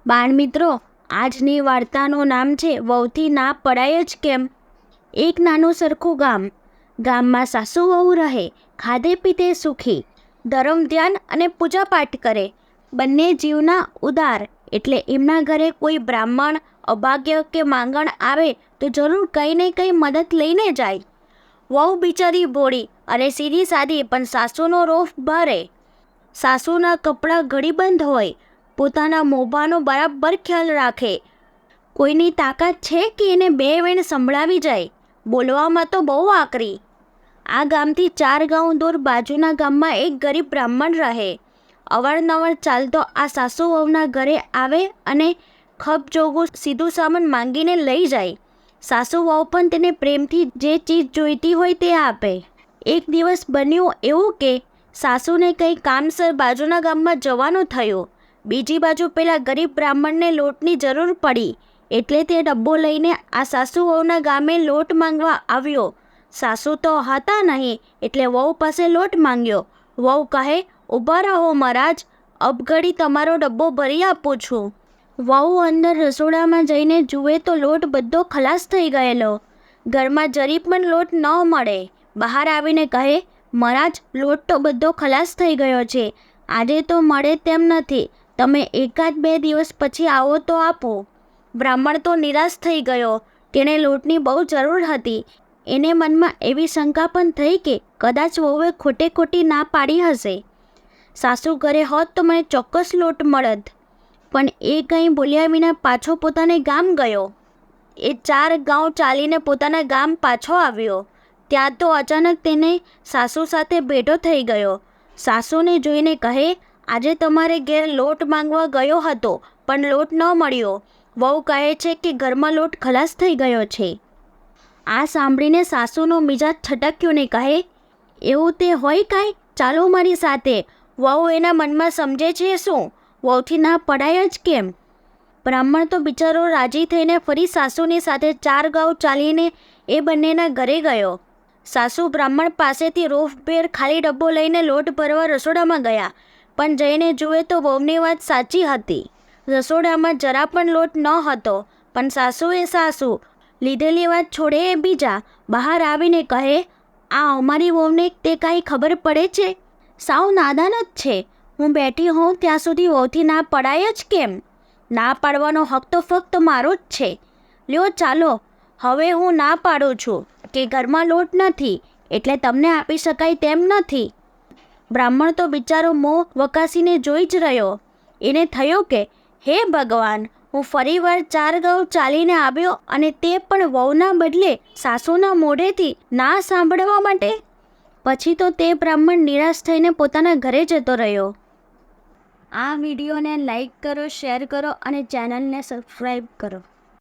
બાળમિત્રો, આજની વાર્તાનું નામ છે વહુથી ના પડાય જ કેમ. એક નાનું સરખું ગામ. ગામમાં સાસુ વહુ રહે, ખાધે પીતે સુખી, ધર્મ ધ્યાન અને પૂજાપાઠ કરે. બંને જીવના ઉદાર, એટલે એમના ઘરે કોઈ બ્રાહ્મણ, અભાગ્ય કે માંગણ આવે તો જરૂર કંઈ ને કંઈ મદદ લઈને જાય. વહુ બિચારી ભોળી અને સીધી સાદી, પણ સાસુનો રોફ ભારે. સાસુના કપડાં ઘડીબંધ હોય, પોતાના મોભાનો બરાબર ખ્યાલ રાખે. કોઈની તાકાત છે કે એને બે વેણ સંભળાવી જાય. બોલવામાં તો બહુ આકરી. આ ગામથી 4 ગાઉં દૂર બાજુના ગામમાં એક ગરીબ બ્રાહ્મણ રહે. અવારનવાર ચાલતો આ સાસુ વહુના ઘરે આવે અને ખપજોગું સીધું સામાન માંગીને લઈ જાય. સાસુ વહુ પણ તેને પ્રેમથી જે ચીજ જોઈતી હોય તે આપે. એક દિવસ બન્યું એવું કે સાસુને કંઈ કામસર બાજુના ગામમાં જવાનું થયું. બીજી બાજુ પેલા ગરીબ બ્રાહ્મણને લોટની જરૂર પડી, એટલે તે ડબ્બો લઈને આ સાસુ વહુના ગામે લોટ માંગવા આવ્યો. સાસુ તો હતા નહીં, એટલે વહુ પાસે લોટ માંગ્યો. વહુ કહે, ઊભા રહો મહારાજ, અબઘડી તમારો ડબ્બો ભરી આપું છું. વહુ અંદર રસોડામાં જઈને જુએ તો લોટ બધો ખલાસ થઈ ગયેલો. ઘરમાં જરી પણ લોટ ન મળે. બહાર આવીને કહે, મહારાજ, લોટ તો બધો ખલાસ થઈ ગયો છે. આજે તો મળે તેમ નથી. તમે 1-2 દિવસ પછી આવો તો આપો. બ્રાહ્મણ તો નિરાશ થઈ ગયો. તેણે લોટની બહુ જરૂર હતી. એને મનમાં એવી શંકા પણ થઈ કે કદાચ વહુએ ખોટી ના પાડી હશે. સાસુ ઘરે હોત તો મને ચોક્કસ લોટ મળત. પણ એ કંઈ બોલ્યા વિના પાછો પોતાને ગામ ગયો. એ 4 ગાઉં ચાલીને પોતાના ગામ પાછો આવ્યો. ત્યાં તો અચાનક તેને સાસુ સાથે ભેટો થઈ ગયો. સાસુને જોઈને કહે, આજે તમારે ઘેર લોટ માંગવા ગયો હતો, પણ લોટ ન મળ્યો. વહુ કહે છે કે ઘરમાં લોટ ખલાસ થઈ ગયો છે. આ સાંભળીને સાસુનો મિજાજ છટક્યો ને કહે, એવું તે હોય કાંઈ? ચાલો મારી સાથે. વહુ એના મનમાં સમજે છે શું? વહુથી ના પડાય જ કેમ? બ્રાહ્મણ તો બિચારો રાજી થઈને ફરી સાસુની સાથે 4 ગાઉં ચાલીને એ બંનેના ઘરે ગયો. સાસુ બ્રાહ્મણ પાસેથી રોફભેર ખાલી ડબ્બો લઈને લોટ ભરવા રસોડામાં ગયા. પણ જઈને જુએ તો વહુની વાત સાચી હતી. રસોડામાં જરા પણ લોટ ન હતો. પણ સાસુ એ સાસુ, લીધેલી વાત છોડે એ બીજા. બહાર આવીને કહે, આ અમારી વહુને તે કાંઈ ખબર પડે છે? સાવ નાદાન જ છે. હું બેઠી હોઉં ત્યાં સુધી વહુથી ના પડાય જ કેમ? ના પાડવાનો હક તો ફક્ત મારો જ છે. લ્યો ચાલો, હવે હું ના પાડું છું કે ઘરમાં લોટ નથી, એટલે તમને આપી શકાય તેમ નથી. બ્રાહ્મણ તો બિચારો મોં વકાસીને જોઈ જ રહ્યો. એને થયું કે હે ભગવાન, હું ફરીવાર 4 ગાઉં ચાલીને આવ્યો, અને તે પણ વહુના બદલે સાસુના મોઢેથી ના સાંભળવા માટે. પછી તો તે બ્રાહ્મણ નિરાશ થઈને પોતાના ઘરે જતો રહ્યો. આ વિડીયોને લાઈક કરો, શેર કરો અને ચેનલને સબસ્ક્રાઈબ કરો.